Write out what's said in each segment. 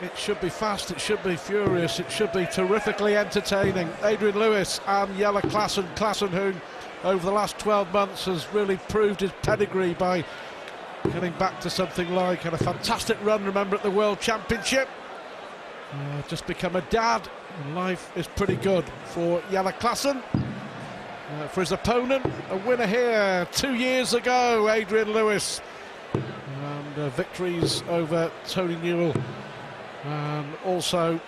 It should be fast, it should be furious, it should be terrifically entertaining. A.Lewis and Jelle Klaasen. Klaasen, who over the last 12 months has really proved his pedigree by getting back to something like, and a fantastic run, remember, at the World Championship. Just become a dad, and life is pretty good for Jelle Klaasen. For his opponent, a winner here 2 years ago, A.Lewis. And victories over Tony Newell and also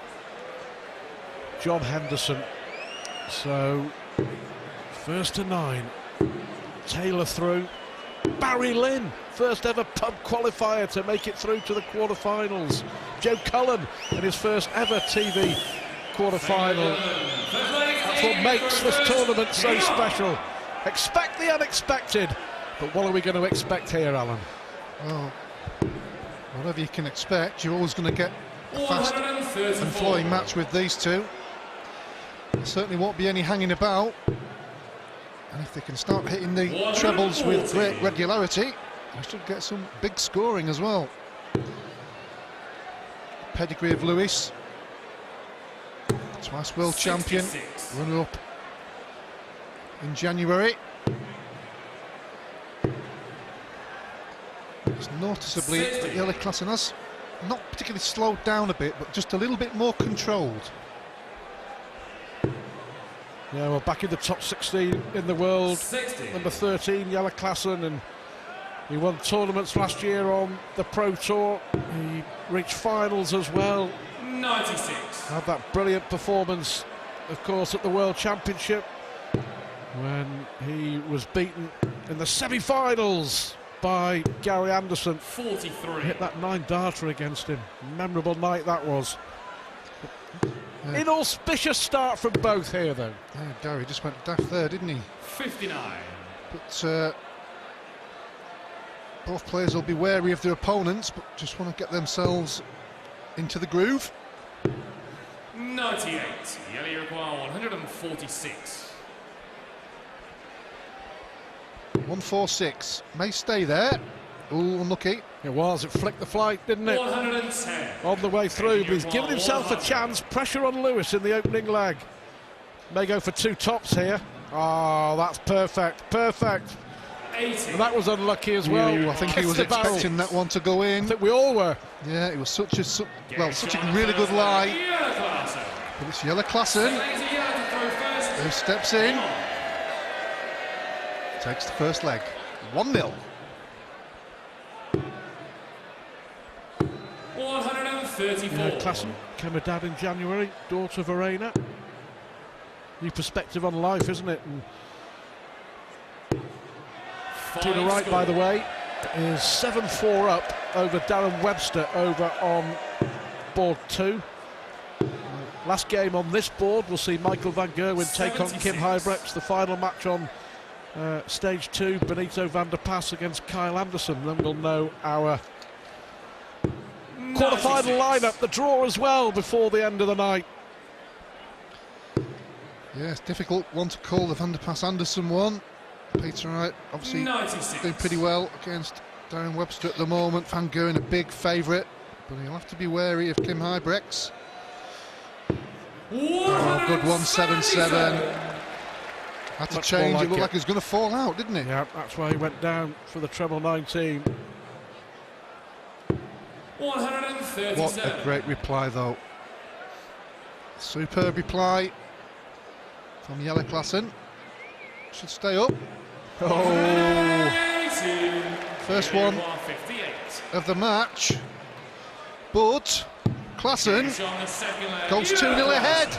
John Henderson. So first to 9, Taylor through. Barry Lynn, first ever pub qualifier to make it through to the quarterfinals. Joe Cullen in his first ever TV quarterfinal. That's what makes this tournament so special. Expect the unexpected, but what are we going to expect here, Alan? Well, whatever you can expect, you're always going to get a fast and flowing match with these two. There certainly won't be any hanging about, and if they can start hitting the trebles with great regularity, they should get some big scoring as well. Pedigree of Lewis, twice world champion, runner-up in January. It's noticeably that Jelle Klaasen has not particularly slowed down a bit, but just a little bit more controlled. Yeah, well, back in the top 16 in the world, number 13, Jelle Klaasen, and he won tournaments last year on the Pro Tour. He reached finals as well. 96. Had that brilliant performance, of course, at the World Championship when he was beaten in the semi-finals by Gary Anderson. 43. Hit that 9-darter against him. Memorable night that was. Inauspicious start from both here, though. Yeah, Gary just went daft there, didn't he? 59. But both players will be wary of their opponents, but just want to get themselves into the groove. 98. Jelle require 146. 146. May stay there. Ooh, unlucky. It was. It flicked the flight, didn't it? 110. On the way through, but he's given himself a chance. Pressure on Lewis in the opening leg. May go for 2 tops here. Oh, that's perfect. Perfect. 80. And that was unlucky as well. Ooh, I think he was expecting that one to go in. I think we all were. Yeah, it was such a really good lie. But it's Jelle Klaasen who steps in. Takes the first leg. 1-0. 134. Klaasen became a dad in January, daughter Verena. New perspective on life, isn't it? And to the right, by the way, is 7-4 up over Darren Webster over on board 2. Last game on this board, we'll see Michael van Gerwen take on Kim Huybrechts. The final match on stage 2, Benito van der Pas against Kyle Anderson. Then we'll know our quarter-final lineup, the draw as well, before the end of the night. Yeah, it's a difficult one to call, the Van der Pas-Anderson one. Peter Wright obviously 96. doing pretty well against Darren Webster at the moment. Van Gerwen a big favourite, but he'll have to be wary of Kim Huybrechts. Oh, good 177. Had to change, it looked like he was going to fall out, didn't it? Yeah, that's why he went down for the treble 19. 137. What a great reply, though. Superb reply from Jelle Klaasen. Should stay up. Oh, first one of the match. But Klaasen goes 2-0 ahead.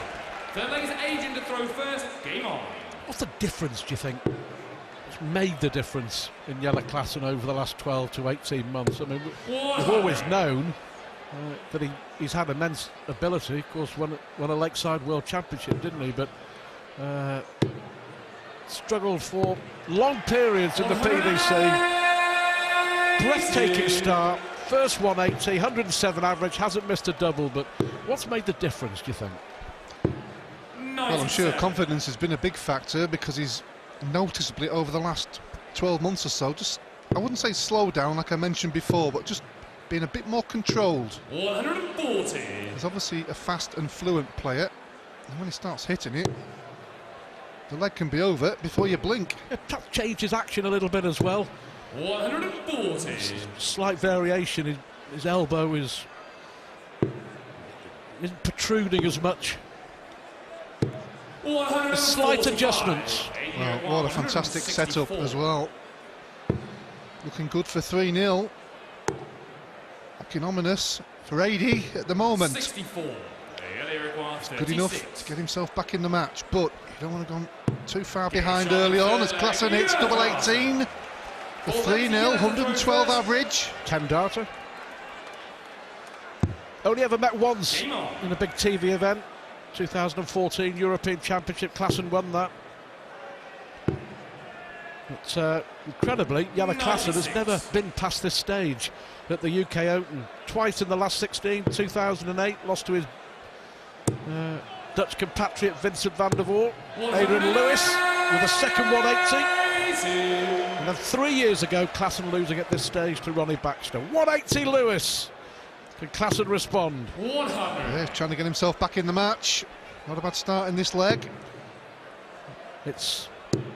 Third leg is Adrian to throw first. Game on. What's the difference, do you think? What's made the difference in Jelle Klaasen over the last 12 to 18 months? I mean, we've always known that he's had immense ability. Of course, won a Lakeside World Championship, didn't he? But struggled for long periods in the PDC. Breathtaking start. First 180, 107 average, hasn't missed a double. But what's made the difference, do you think? Well, I'm sure confidence has been a big factor, because he's noticeably over the last 12 months or so, just, I wouldn't say slow down like I mentioned before, but just being a bit more controlled. 140. He's obviously a fast and fluent player, and when he starts hitting it, the leg can be over before you blink. That changes action a little bit as well. 140. Slight variation. His elbow isn't protruding as much. Slight adjustments. Well, what a fantastic setup as well. Looking good for 3-0. Looking ominous for AD at the moment. 64. Good enough to get himself back in the match, but you don't want to go too far behind early on as Klaasen hits double 18 for 3-0, 112 average. 10 darter. Only ever met once in a big TV event. 2014 European Championship, Klaasen won that. But incredibly, Jelle Klaasen has never been past this stage at the UK Open. Twice in the last 16, 2008, lost to his Dutch compatriot Vincent van der Voort. Adrian Lewis with a second 180. And then 3 years ago, Klaasen losing at this stage to Ronnie Baxter. 180 Lewis. Can Klaasen respond? 100. Yeah, trying to get himself back in the match. Not a bad start in this leg. It's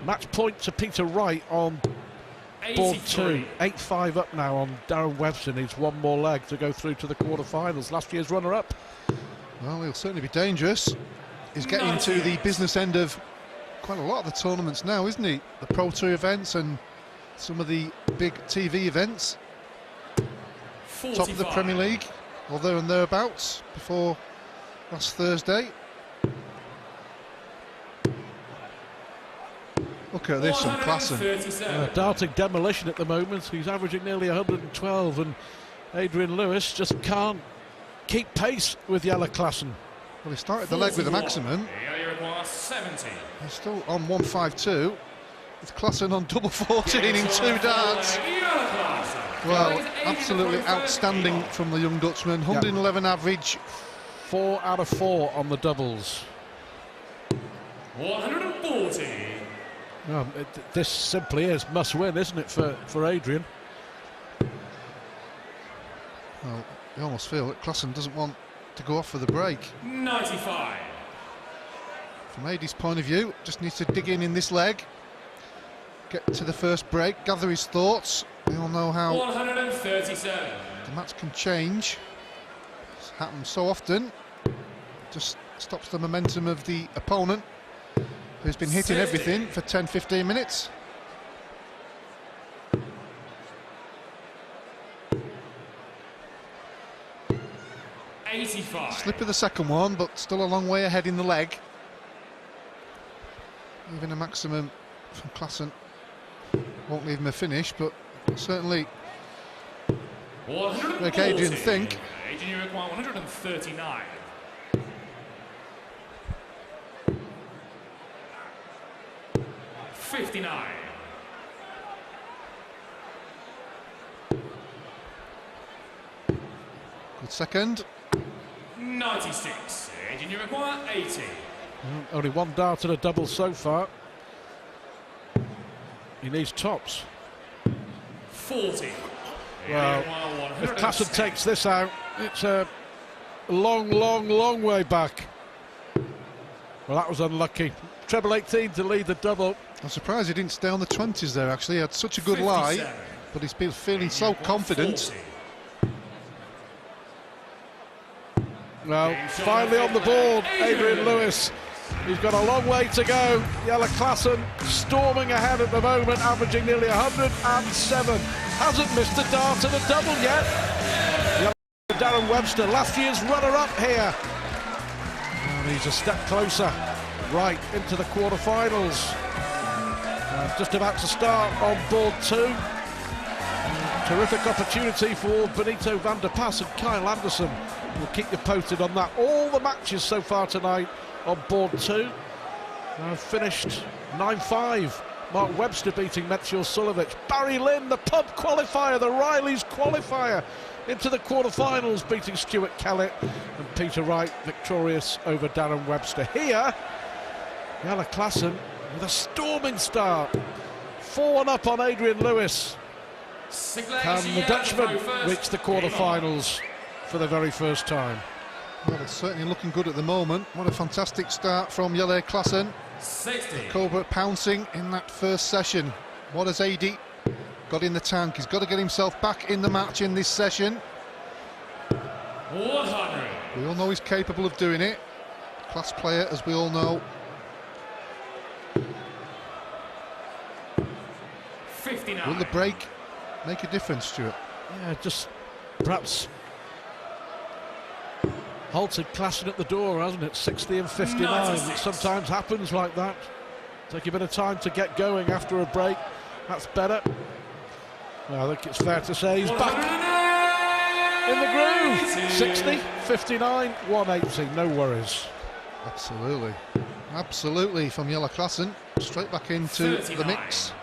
match point to Peter Wright on board 2. 8-5 up now on Darren Webster. Needs one more leg to go through to the quarterfinals. Last year's runner-up. Well, he'll certainly be dangerous. He's getting into the business end of quite a lot of the tournaments now, isn't he? The Pro Tour events and some of the big TV events. 45. Top of the Premier League, or there and thereabouts, before last Thursday. Look at this on Klaasen. Darting demolition at the moment. He's averaging nearly 112, and Adrian Lewis just can't keep pace with Jelle Klaasen. Well, he started the leg with a maximum. 70. He's still on 152, with Klaasen on double 14 in 2 darts. Well, absolutely outstanding from the young Dutchman. 111 average. 4 out of 4 on the doubles. 140. This simply is must win, isn't it, for Adrian? Well, you almost feel that Klaasen doesn't want to go off for the break. 95. From AD's point of view, just needs to dig in this leg, get to the first break, gather his thoughts. We all know how 137. the match can change. It's happened so often. Just stops the momentum of the opponent, who's been hitting everything for 10-15 minutes. Slip of the second one, but still a long way ahead in the leg. Even a maximum from Klaasen won't leave him a finish, but certainly make Adrian think. Adrian, you require 139. Good second. 96. Adrian, you require 80. Only one dart at a double so far. He needs tops. 40. Well, if Klaasen takes this out, it's a long way back. Well, that was unlucky. Treble 18 to lead the double. I'm surprised he didn't stay on the 20s there, actually. He had such a good lie, but he's been feeling so confident. Well, finally on the board, Adrian Lewis. He's got a long way to go. Jelle Klaasen storming ahead at the moment, averaging nearly 107. Hasn't missed a dart and a double yet. Darren Webster, last year's runner-up here. And he's a step closer, right into the quarterfinals. Just about to start on board 2. Terrific opportunity for Benito van der Pas and Kyle Anderson. We'll keep you posted on that. All the matches so far tonight on board 2 finished 9-5. Mark Webster beating Metziel Sulovic. Barry Lynn, the pub qualifier, the Riley's qualifier, into the quarterfinals, beating Stuart Kellett, and Peter Wright victorious over Darren Webster. Here, Jelle Klaasen with a storming start. 4-1 up on Adrian Lewis. Can the Dutchman reach the quarter-finals for the very first time? Well, it's certainly looking good at the moment. What a fantastic start from Jelle Klaasen. 60. Cobra pouncing in that first session. What has AD got in the tank? He's got to get himself back in the match in this session. 100. We all know he's capable of doing it. Class player, as we all know. 59. Will the break make a difference, Stuart? Yeah, just perhaps halted Klaasen at the door, hasn't it? 60 and 59. 96. It sometimes happens like that. Take a bit of time to get going after a break. That's better. Well, I think it's fair to say he's back in the groove. 60, 59, 180. No worries. Absolutely. Absolutely from Jelle Klaasen. Straight back into 39. the mix.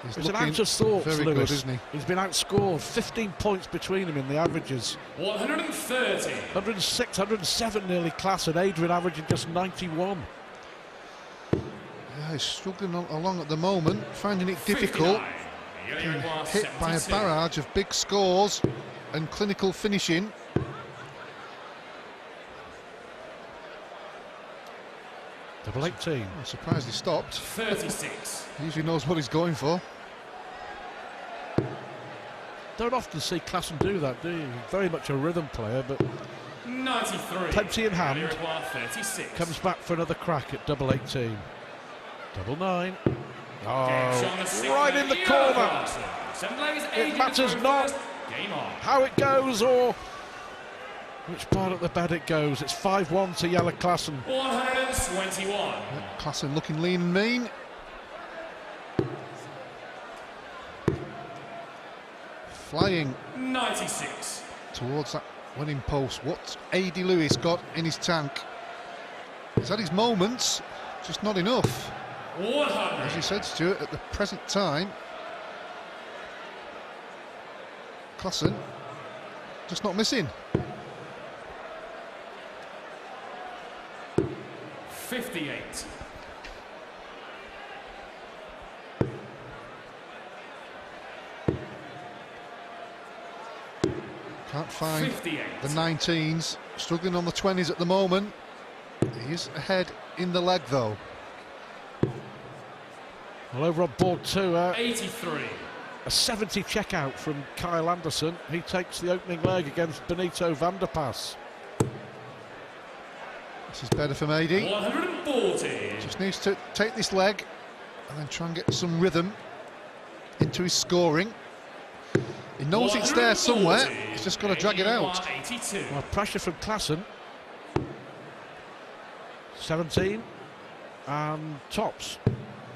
He's It's an looking out of sorts, very Lewis. good, isn't he? He's been outscored. 15 points between them in the averages. 130. 106, 107 nearly Klaasen. Adrian averaging just 91. Yeah, he's struggling along at the moment, finding it difficult. 59. Being hit by a 72. barrage of big scores and clinical finishing. Double 18. I'm surprised he stopped. 36. He usually knows what he's going for. Don't often see Klaasen do that, do you? Very much a rhythm player, but 93. plenty in hand. 36. Comes back for another crack at double 18. Double 9. Game Oh, shot on the right in the corner. It matters not. Game on. How it goes or which part of the bed it goes. It's 5-1 to Jelle Klaasen. 121. Klaasen looking lean and mean. Flying 96. towards that winning post. What's A.Lewis got in his tank? He's had his moments, just not enough. 100. As you said, Stuart, at the present time, Klaasen just not missing. 58. Can't find 58. the 19s, struggling on the 20s at the moment. He is ahead in the leg though. Well, over on board 2, 83. a 70 checkout from Kyle Anderson. He takes the opening leg against Benito van der Pas. This is better from AD. 140. Just needs to take this leg and then try and get some rhythm into his scoring. He knows it's there somewhere, he's just got to drag it out. 182. Well, pressure from Klaasen. 17 and tops.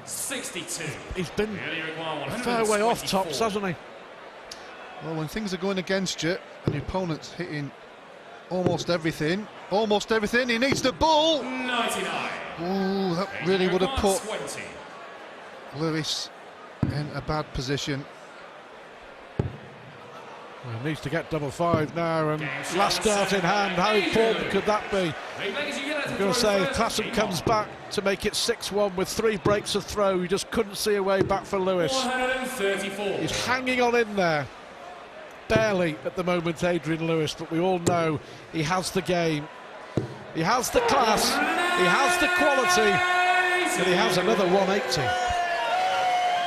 62. He's been Really require a fair way off tops, 124. hasn't he? Well, when things are going against you and your opponent's hitting almost everything, he needs the ball. 99. Ooh, that really would have put 20. Lewis in a bad position. Well, he needs to get double 5 now, and last start in hand. How important could that be? I'm going to say if Klaasen comes back to make it 6-1 with 3 breaks of throw, you just couldn't see a way back for Lewis. 134. He's hanging on in there. Barely at the moment, Adrian Lewis, but we all know he has the game. He has the class, he has the quality, and he has another 180.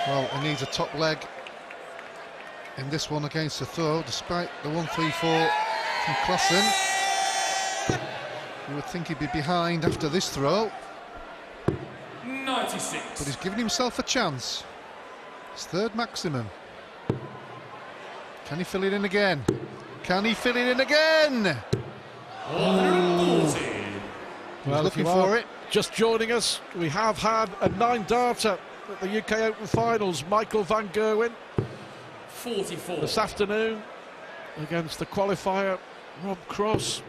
Well, he needs a top leg in this one against the throw, despite the 1-3-4 from Klaasen. You would think he'd be behind after this throw, 96. but he's given himself a chance. His third maximum. Can he fill it in again? Can he fill it in again? 140. Well, looking if you for are it. just joining us, we have had a 9-darter at the UK Open Finals. Michael van Gerwen 44. this afternoon against the qualifier Rob Cross.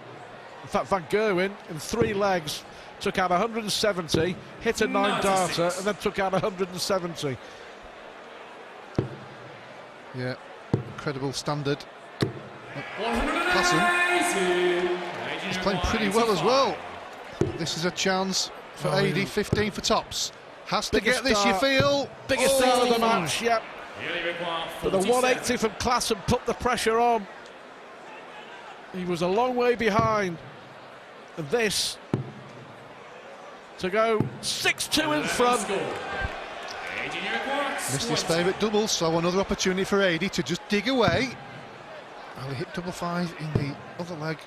In fact, van Gerwen in 3 legs took out 170, hit a 9-darter, 96. and then took out 170. Yeah, incredible standard. 180. He's playing pretty well as well. This is a chance for Oh, AD, yeah. 15 for tops. Has to Biggest get this, you start. feel. Biggest start of the match, yep. But the 180 from Klaasen put the pressure on. He was a long way behind. And this to go 6-2 in front. Missed his favourite double, so another opportunity for AD to just dig away. Oh, he hit double 5 in the other leg.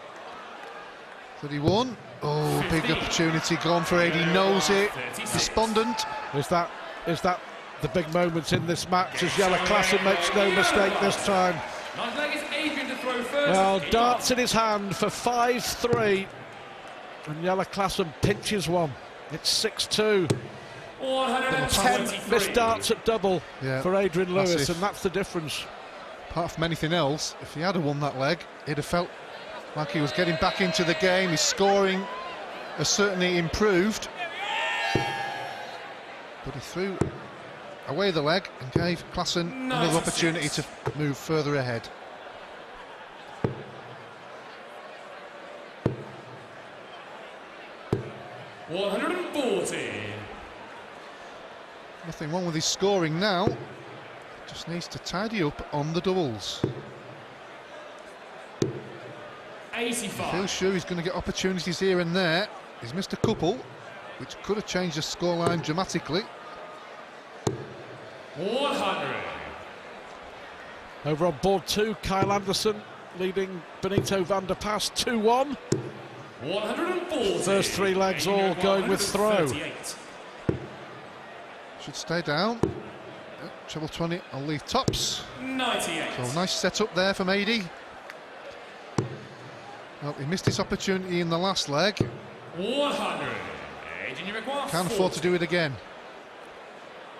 31. Oh, big opportunity gone for AD. Knows it. Despondent. Is that the big moments in this match as Jelle Klaasen makes no mistake this time? Well, darts in his hand for 5-3, and Jelle Klaasen pinches one. It's 6-2. 10 missed darts at double for Adrian Lewis, massive. and that's the difference. Apart from anything else, if he had won that leg, he'd have felt like he was getting back into the game. His scoring has certainly improved. But he threw away the leg and gave Klaasen another opportunity to move further ahead. Nothing wrong with his scoring now. Just needs to tidy up on the doubles. 85. Feels sure he's going to get opportunities here and there. He's missed a couple, which could have changed the scoreline dramatically. 100. Over on board 2, Kyle Anderson leading Benito van der Pas 2-1. 140. First 3 legs all going with throw. Should stay down. Treble 20 on leave tops. 98. So nice setup there from AD. Well, he missed his opportunity in the last leg. 100. Can't afford to do it again.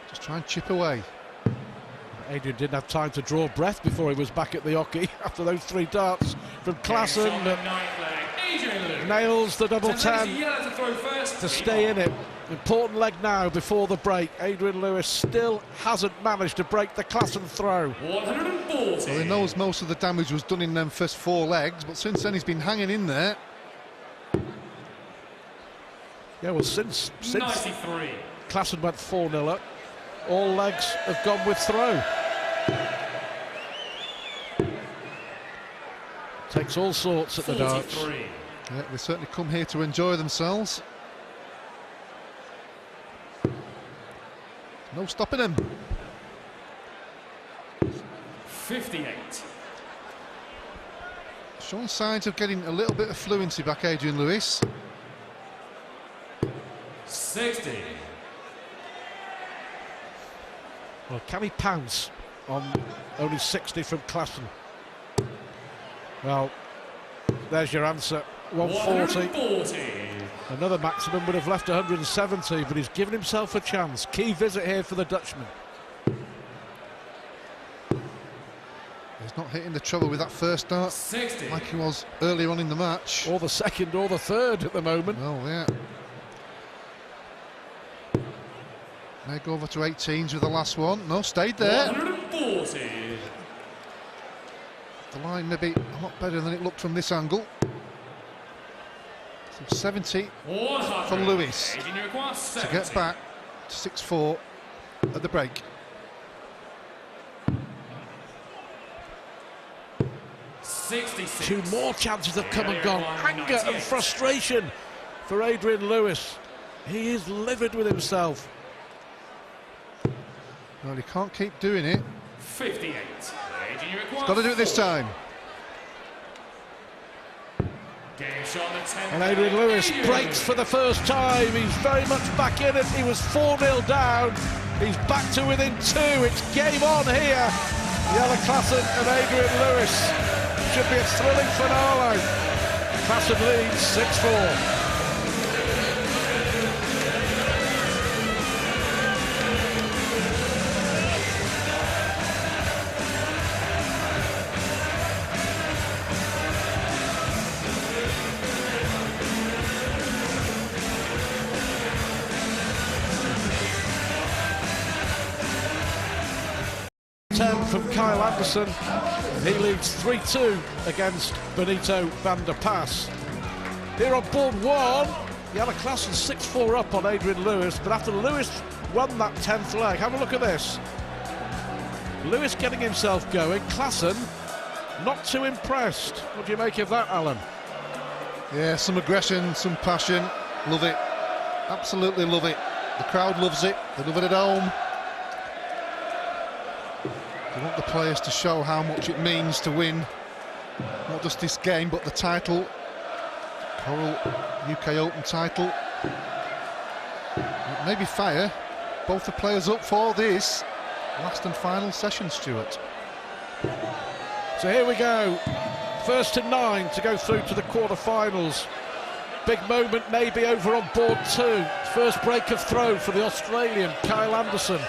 Just try and chip away. Adrian didn't have time to draw breath before he was back at the hockey after those 3 darts from Klaasen. Nails the double 10 to stay in it. Important leg now before the break. Adrian Lewis still hasn't managed to break the Klaasen throw. 140. Well, he knows most of the damage was done in them first 4 legs, but since then he's been hanging in there. Yeah, well, since 93. Klaasen went 4-0 up, all legs have gone with throw. Takes all sorts at the darts. 43. Yeah, they certainly come here to enjoy themselves. No stopping him. 58. Showing signs of getting a little bit of fluency back, Adrian Lewis. 60. Well, can he pounce on only 60 from Klaasen? Well, there's your answer. 140. 140. Another maximum would have left 170, but he's given himself a chance. Key visit here for the Dutchman. He's not hitting the trouble with that first dart 60. like he was earlier on in the match. Or the second or the third at the moment. Well, yeah. May go over to 18s with the last one. No, stayed there. 140. The line maybe a lot better than it looked from this angle. So 70 for Lewis to get back to 6-4 at the break. Two more chances have come and gone. Anger and frustration for Adrian Lewis. He is livid with himself. Well, he can't keep doing it. 58. He's got to do it this time. And Adrian Lewis breaks for the first time. He's very much back in it. He was 4-0 down. He's back to within 2. It's game on here. Jelle Klaasen and Adrian Lewis. Should be a thrilling finale. Klaasen leads 6-4. From Kyle Anderson, he leads 3-2 against Benito van der Pas. Here on board 1, Jelle Klaasen 6-4 up on Adrian Lewis, but after Lewis won that 10th leg, have a look at this. Lewis getting himself going. Klaasen not too impressed. What do you make of that, Alan? Yeah, some aggression, some passion. Love it. Absolutely love it. The crowd loves it. They love it at home. They want the players to show how much it means to win not just this game but the title, Coral UK Open title. It may be fire both the players up for this last and final session, Stuart. So here we go, first to 9 to go through to the quarter-finals. Big moment maybe over on board 2. First break of throw for the Australian Kyle Anderson.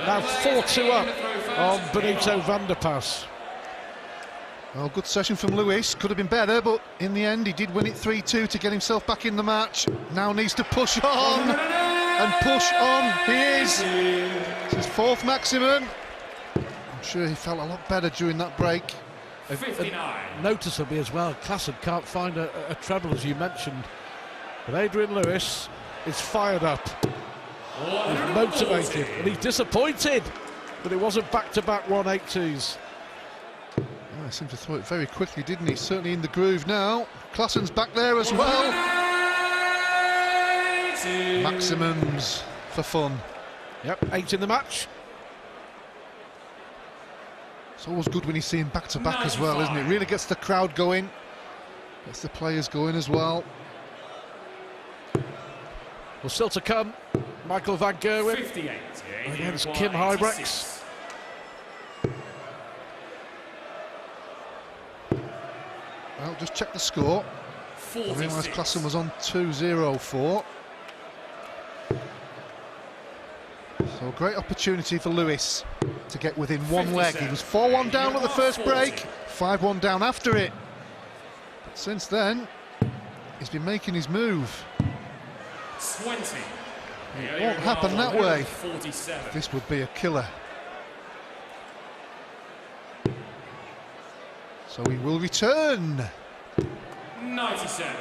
Now 4-2 up on Benito van der Pas. Well, good session from Lewis. Could have been better, but in the end he did win it 3-2 to get himself back in the match. Now needs to push on, and push on he is. It's his 4th maximum. I'm sure he felt a lot better during that break. 59. Noticeably as well, Klaasen can't find a treble, as you mentioned. But Adrian Lewis is fired up. He's motivated, and he's disappointed that it wasn't back-to-back 180s. Oh, he seemed to throw it very quickly, didn't he? Certainly in the groove now. Klaasen's back there as well. Maximums for fun. Yep, 8 in the match. It's always good when you see him back-to-back as well, isn't it? Really gets the crowd going, gets the players going as well. Well, still to come, Michael van Gerwen 58 against Kim Huybrechts. Well, just check the score. I realised Klaasen was on 2-0-4. So great opportunity for Lewis to get within one leg. He was 4-1 down at the first break, 5-1 down after it. But since then, he's been making his move. 20. It won't happen that way. This would be a killer. So he will return. 97.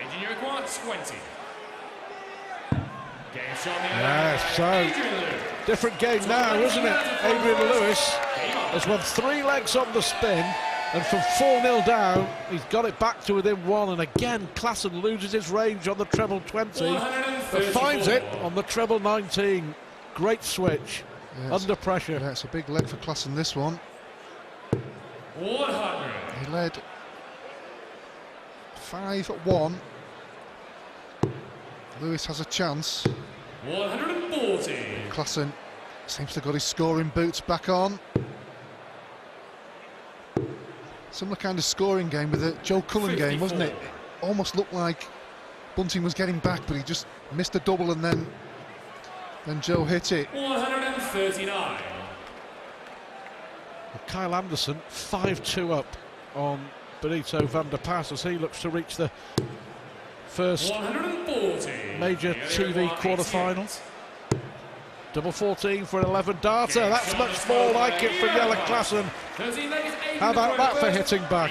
Engineer required 20. Game shot the Yes, so different game now, isn't it? Adrian Lewis has won 3 legs on the spin, and from 4-0 down, he's got it back to within 1. And again, Klaasen loses his range on the treble 20, but finds it on the treble 19. Great switch, under pressure. Yeah, it's a big leg for Klaasen, this one. 100. He led 5-1. Lewis has a chance. 140. Klaasen seems to have got his scoring boots back on. Similar kind of scoring game with the Joe Cullen game, wasn't it? Almost looked like Bunting was getting back, but he just missed a double, and then Joe hit it. 139. Well, Kyle Anderson 5-2 up on Benito van der Pas as he looks to reach the first 140. major TV quarter-final. Double 14 for an 11 darter. That's much more like it from Jelle Klaasen. How about that for hitting back?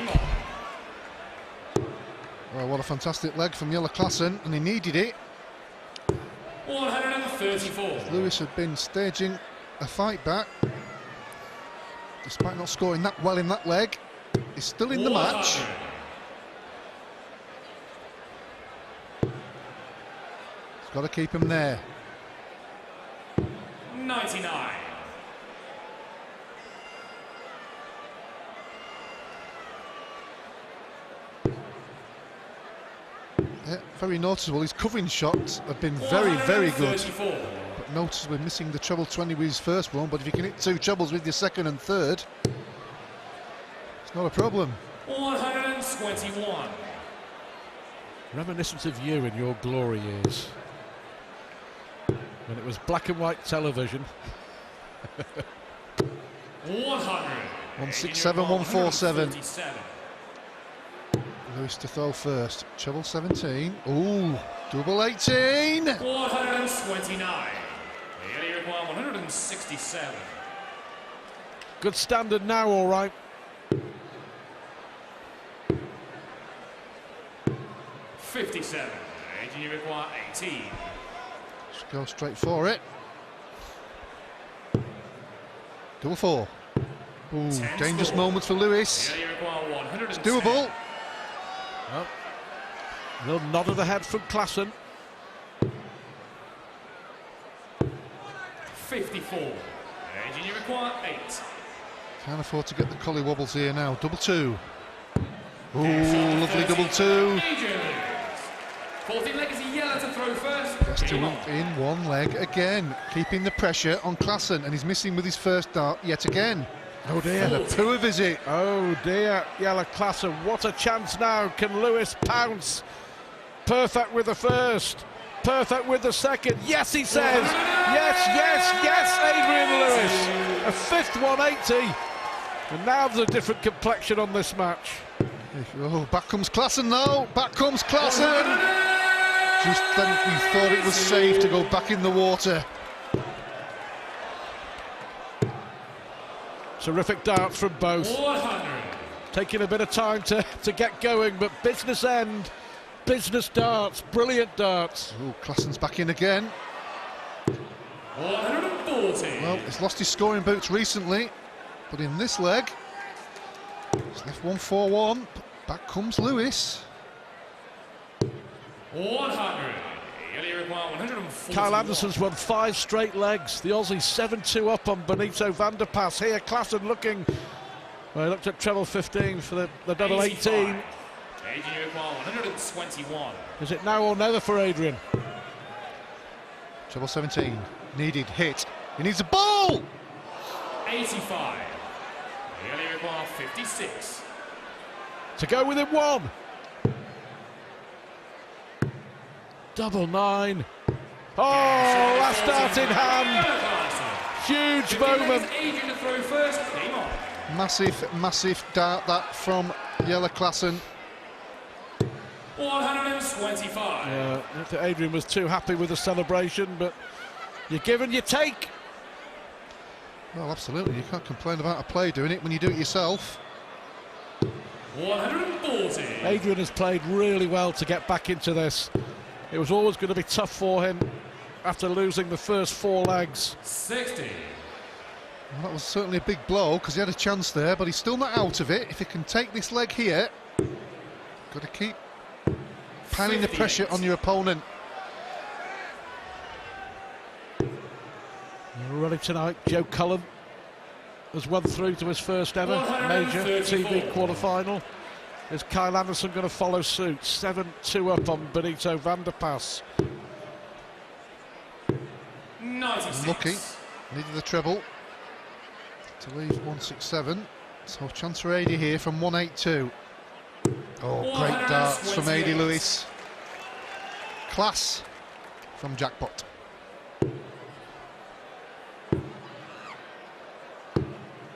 Well, what a fantastic leg from Jelle Klaasen, and he needed it. 134. Lewis had been staging a fight back. Despite not scoring that well in that leg, he's still in the match. He's got to keep him there. 99. Yeah, very noticeable. His covering shots have been very, very good. But notice we're missing the treble 20 with his first one, but if you can hit 2 trebles with your second and third, it's not a problem. 121. Reminiscent of you in your glory years, when it was black and white television. 100. 167, 147. Lewis to throw first. Treble 17. Ooh, double 18. 129. The required 167. Good standard now, all right. 57. Engineer required 18. Just go straight for it. Double 4. Ooh, dangerous moments for Lewis. It's doable. Well, a little nod of the head from Klaasen. 54. And you require 8. Can't afford to get the collie wobbles here now. Double two. Ooh, lovely double two. 14 leg is a yellow to throw first. Gets to in one leg again, keeping the pressure on Klaasen, and he's missing with his first dart yet again. Oh dear. And a poor visit. Oh dear, Jelle Klaasen, what a chance now. Can Lewis pounce? Perfect with the first. Perfect with the second. Yes, he says. Yes, yes, yes, Adrian Lewis. A fifth 180. And now there's a different complexion on this match. Oh, back comes Klaasen now. Back comes Klaasen. Just then we thought it was safe to go back in the water. Terrific darts from both. 100. Taking a bit of time to get going, but business end. Business darts, brilliant darts. Oh, Klaasen's back in again. 140. Well, he's lost his scoring boots recently, but in this leg, he's left 1-4-1. Back comes Lewis. 100. You require 140. Kyle Anderson's won 5 straight legs. The Aussie 7-2 up on Benito van der Pas. Here, Klaasen looking. Well, he looked at treble 15 for the double 18. Adrian require 121. Is it now or never for Adrian? Treble 17. Needed hit. He needs a ball! 85. You require 56. To go within one. Double 9. Oh, last dart in hand. Huge moment. Adrian to throw first. Game on. Massive, massive dart that from Jelle Klaasen. 125. I think Adrian was too happy with the celebration, but you give and you take. Well, absolutely. You can't complain about a player doing it when you do it yourself. 140. Adrian has played really well to get back into this. It was always going to be tough for him after losing the first 4 legs. 60. Well, that was certainly a big blow because he had a chance there, but he's still not out of it. If he can take this leg here, got to keep piling the pressure on your opponent. Ready tonight, Joe Cullen has won through to his first ever major TV quarter-final. Is Kyle Anderson going to follow suit? 7-2 up on Benito van der Pas. 96. Lucky, needed the treble to leave 167. So chance for AD here from 182. Oh, great darts from A.Lewis. Class from Jackpot.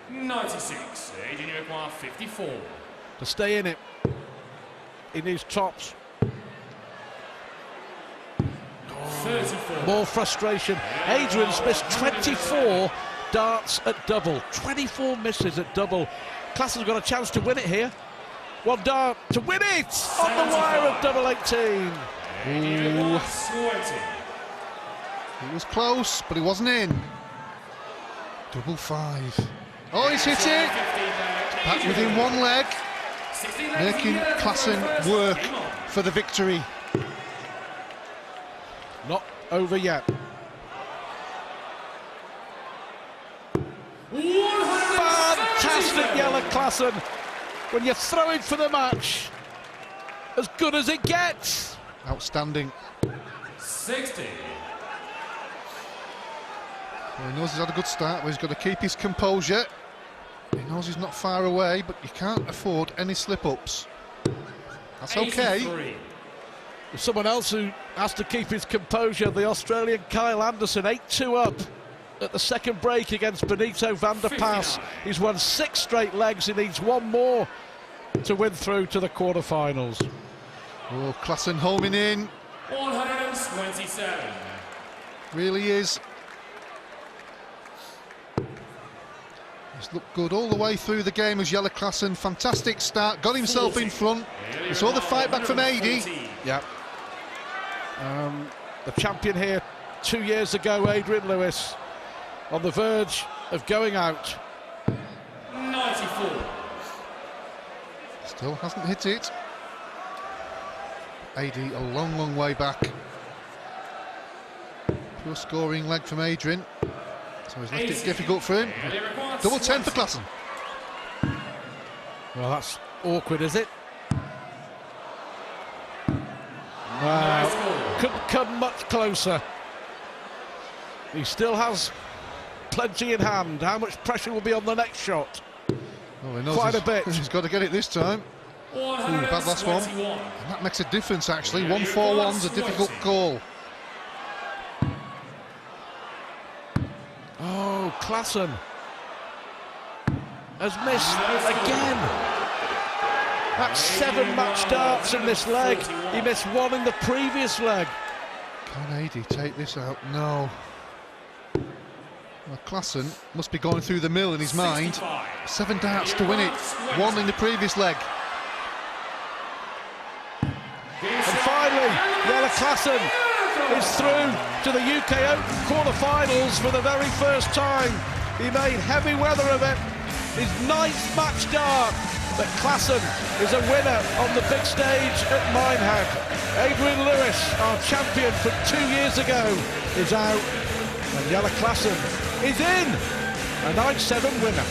$96. Adrian require 54. To stay in it, he needs tops. 34. More frustration. Adrian's missed 24 darts at double. 24 misses at double. Klaasen's got a chance to win it here. One dart to win it on the wire of double 18. Ooh. It was close, but it wasn't in. Double 5. Oh, he's hit it. Back within one leg. Making Klaasen work for the victory. Not over yet. Fantastic, Jelle Klaasen. When you're throwing for the match, as good as it gets. Outstanding. 60. Well, he knows he's had a good start, but he's got to keep his composure. He knows he's not far away, but you can't afford any slip-ups. That's okay. 83. Someone else who has to keep his composure, the Australian Kyle Anderson, 8-2 up at the second break against Benito van der Pas. 59. He's won 6 straight legs. He needs one more to win through to the quarterfinals. Oh, Klaasen homing in. 127. Really is. He's looked good all the way through the game as Jelle Klaasen. Fantastic start, got himself in front. We saw the fight back from AD. Yeah. The champion here 2 years ago, Adrian Lewis, on the verge of going out. 94. Still hasn't hit it. AD a long way back. Pure scoring leg from Adrian. So he's left it difficult for him. Double 10 for Klaasen. Well, that's awkward, is it? Wow, couldn't come much closer. He still has plenty in hand. How much pressure will be on the next shot? Oh, he knows Quite a bit. He's got to get it this time. Ooh, bad last one. And that makes a difference, actually. 1-4-1's a difficult call. Oh, Klaasen has missed again. That's 7 match darts in this leg. He missed 1 in the previous leg. Can AD take this out? No. Well, Klaasen must be going through the mill in his mind. 7 darts to win it. 1 in the previous leg. And finally, Jelle Klaasen is through to the UK Open quarter-finals for the very first time. He made heavy weather of it. His 9th match dart. But Klaasen is a winner on the big stage at Minehead. A.Lewis, our champion from 2 years ago, is out. And Jelle Klaasen is in. A 9-7 winner.